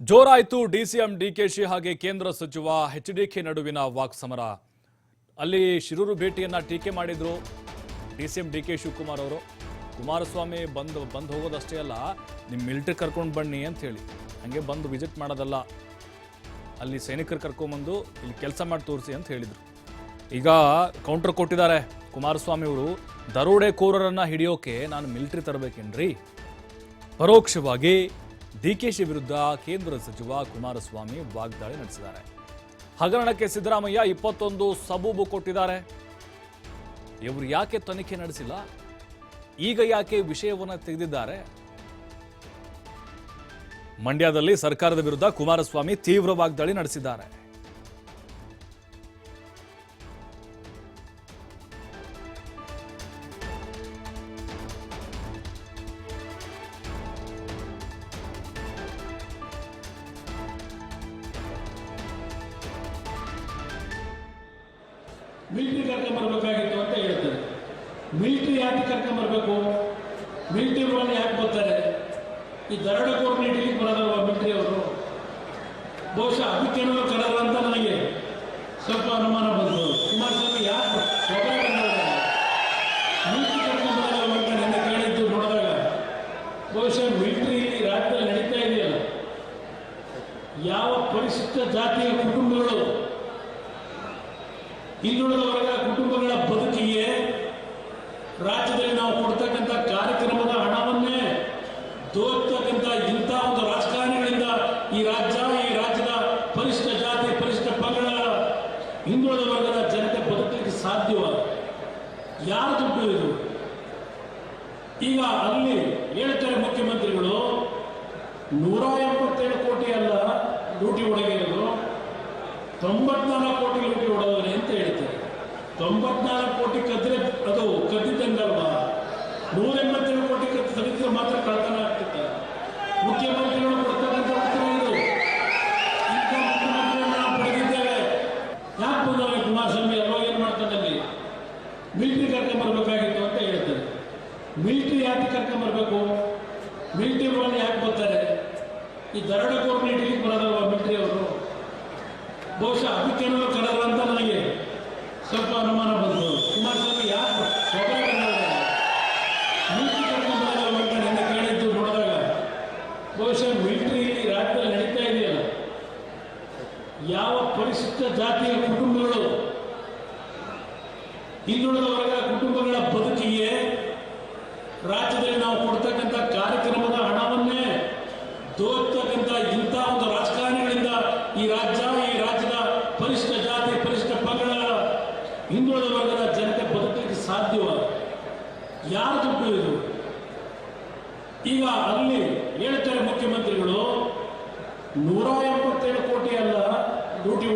ಜೋರಾಯಿತು DCM DKShi ಹಾಗೆ ಕೇಂದ್ರ ಸಚಿವ ಎಚ್ಡಿಕೆ ನಡುವಿನ ವಾಕ್ಸಮರ. ಅಲ್ಲಿ ಶಿರೂರು ಭೇಟಿಯನ್ನ ಟೀಕೆ ಮಾಡಿದ್ರು ಡಿಸಿಎಂ ಡಿಕೆ ಶಿವಕುಮಾರ್ ಅವರು. ಕುಮಾರಸ್ವಾಮಿ ಬಂದು ಹೋಗೋದಷ್ಟೇ ಅಲ್ಲ, ನಿಮ್ಮ ಮಿಲಿಟರಿ ಕರ್ಕೊಂಡು ಬನ್ನಿ ಅಂತ ಹೇಳಿ, ಹಂಗೆ ಬಂದು ವಿಸಿಟ್ ಮಾಡೋದಲ್ಲ, ಅಲ್ಲಿ ಸೈನಿಕರು ಕರ್ಕೊಂಡ್ಬಂದು ಇಲ್ಲಿ ಕೆಲಸ ಮಾಡಿ ತೋರಿಸಿ ಅಂತ ಹೇಳಿದರು. ಈಗ ಕೌಂಟರ್ ಕೊಟ್ಟಿದ್ದಾರೆ ಕುಮಾರಸ್ವಾಮಿ ಅವರು. ದರೋಡೆಕೋರರನ್ನ ಹಿಡಿಯೋಕೆ ನಾನು ಮಿಲಿಟರಿ ತರಬೇಕೇನ್ರಿ? ಪರೋಕ್ಷವಾಗಿ ಡಿಕೆಶಿ ವಿರುದ್ಧ ಕೇಂದ್ರ ಸಚಿವ ಕುಮಾರಸ್ವಾಮಿ ವಾಗ್ದಾಳಿ ನಡೆಸಿದ್ದಾರೆ. ಹಗರಣಕ್ಕೆ ಸಿದ್ದರಾಮಯ್ಯ 21 ಸಬೂಬು ಕೊಟ್ಟಿದ್ದಾರೆ. ಇವರು ಯಾಕೆ ತನಿಖೆ ನಡೆಸಿಲ್ಲ, ಈಗ ಯಾಕೆ ವಿಷಯವನ್ನು ತೆಗೆದಿದ್ದಾರೆ? ಮಂಡ್ಯದಲ್ಲಿ ಸರ್ಕಾರದ ವಿರುದ್ಧ ಕುಮಾರಸ್ವಾಮಿ ತೀವ್ರ ವಾಗ್ದಾಳಿ ನಡೆಸಿದ್ದಾರೆ. ಮಿಲಿಟರಿ ಕರ್ಕೊಂಬರ್ಬೇಕಾಗಿತ್ತು ಅಂತ ಹೇಳ್ತಾರೆ. ಮಿಲಿಟರಿ ಯಾಕೆ ಕರ್ಕೊಂಬರ್ಬೇಕು? ಮಿಲಿಟರಿ ಒಳಗೆ ಯಾಕೆ ಬರ್ತಾರೆ? ಈ ದರೋಡೆಕೋರನ್ನ ಹಿಡಿಲಿಕ್ಕೆ ಬರೋದಲ್ವ ಮಿಲಿಟರಿ ಅವರು? ಬಹುಶಃ ಅದಕ್ಕೇನೋ ಕರೆದ ಅಂತ ನನಗೆ ಸ್ವಲ್ಪ ಅನುಮಾನ ಬಂತು. ಕುಮಾರಸ್ವಾಮಿ ಯಾಕೆ ಮಿಲಿಟರಿ ಕರ್ಕೊಂಬರಲ್ಲ ಅಂತ ನನ್ನ ಕೇಳಿದ್ದು ನೋಡಿದಾಗ ಬಹುಶಃ ಮಿಲಿಟರಿ ಇಲ್ಲಿ ರಾಜ್ಯದಲ್ಲಿ ನಡೀತಾ ಇದೆಯಲ್ಲ, ಯಾವ ಪರಿಶಿಷ್ಟ ಜಾತಿಯ ಕುಟುಂಬಗಳು, ಹಿಂದುಳಿದ ವರ್ಗ ಕುಟುಂಬಗಳ ಬದುಕಿಗೆ ರಾಜ್ಯದಲ್ಲಿ ನಾವು ಕೊಡ್ತಕ್ಕಂಥ ಕಾರ್ಯಕ್ರಮದ ಹಣವನ್ನೇ ದೋರ್ತಕ್ಕಂಥ ಇಂಥ ಒಂದು ರಾಜಕಾರಣಿಗಳಿಂದ ಈ ರಾಜ್ಯದ ಪರಿಶಿಷ್ಟ ಜಾತಿ, ಪರಿಶಿಷ್ಟ ಪಂಗಡಗಳ ಹಿಂದುಳಿದ ವರ್ಗದ ಜನತೆ ಬದುಕಲಿಕ್ಕೆ ಸಾಧ್ಯವ? ಯಾರ ದುಡ್ಡು ಇದು? ಈಗ ಅಲ್ಲಿ ಹೇಳ್ತಾರೆ ಮುಖ್ಯಮಂತ್ರಿಗಳು, 177 ಕೋಟಿ ಅಲ್ಲ ಲೂಟಿ ಹೊಡೆಗಿರೋದು, 94 ಕೋಟಿ ಲೂಟಿ ಹೊಡೆದವರೆ ಅಂತ ಹೇಳ್ತಾರೆ. 94 ಕೋಟಿ ಕದ್ರೆ ಅದು ಕದ್ದಿದ್ದಂಗಲ್ವಾ? 187 ಕೋಟಿ ಕದ್ದು ತೆಗೆದ್ರೆ ಮಾತ್ರ ಕಳ್ತನ ಆಗ್ತಿತ್ತು. ಮುಖ್ಯಮಂತ್ರಿಗಳು ಕೊಡ್ತಕ್ಕಂಥ ಉತ್ತರ ಇದು. ಇಂಥ ಮುಖ್ಯಮಂತ್ರಿಗಳನ್ನ ನಾವು ಪಡೆದಿದ್ದೇವೆ. ಯಾಕೆ ಬಂದವೇ ಕುಮಾರಸ್ವಾಮಿ ಅಲ್ವಾ? ಏನು ಮಾಡ್ತಾನಲ್ಲಿ? ಮಿಲಿಟರಿ ಕರ್ಕೊಂಬರ್ಬೇಕಾಗಿತ್ತು ಅಂತ ಹೇಳ್ತಾರೆ. ಮಿಲಿಟರಿ ಯಾಕೆ ಕರ್ಕೊಂಬರ್ಬೇಕು? ಮಿಲಿಟರಿ ಒಳಗೆ ಯಾಕೆ ಬರ್ತಾರೆ? ಈ ದರೋಡೆಕೋರನ್ನ ಹಿಡಿಲಿಕ್ಕೆ ಬರೋದಲ್ವ ಮಿಲಿಟರಿ ಅವರು? ಬಹುಶಃ ಅದಕ್ಕೇನೋ ಕರೆದ ಅಂತ ನನಗೆ ಸ್ವಲ್ಪ ಅನುಮಾನ ಬಂತು. ಕುಮಾರಸ್ವಾಮಿ ಯಾಕೆ ಮಿಲಿಟರಿ ಕರ್ಕೊಂಬರಲ್ಲ ಅಂತ ನನ್ನ ಕೇಳಿದ್ದು ನೋಡಿದಾಗ ಬಹುಶಃ ಮಿಲಿಟರಿ ಇಲ್ಲಿ ರಾಜ್ಯದಲ್ಲಿ ನಡೀತಾ ಇದೆಯಲ್ಲ, ಯಾವ ಪರಿಶಿಷ್ಟ ಜಾತಿಯ ಕುಟುಂಬಗಳು, ಹಿಂದುಳಿದ ವರ್ಗ ಕುಟುಂಬಗಳ ಬದುಕಿಗೆ ರಾಜ್ಯದಲ್ಲಿ ನಾವು ಕೊಡ್ತಕ್ಕಂಥ ಕಾರ್ಯಕ್ರಮದ ಹಣವನ್ನೇ ದೋರ್ತಕ್ಕಂಥ ಇಂಥ ಒಂದು ರಾಜಕಾರಣಿಗಳಿಂದ ಈ ರಾಜ್ಯದ ಪರಿಶಿಷ್ಟ ಜಾತಿ, ಪರಿಶಿಷ್ಟ ಪಂಗಡಗಳ ಹಿಂದುಳಿದ ವರ್ಗದ ಜನತೆ ಬದುಕಲಿಕ್ಕೆ ಸಾಧ್ಯವ? ಯಾರ ದುಡ್ಡು ಇದು? ಈಗ ಅಲ್ಲಿ ಹೇಳ್ತಾರೆ ಮುಖ್ಯಮಂತ್ರಿಗಳು, 177 ಕೋಟಿ ಅಲ್ಲ ಲೂಟಿ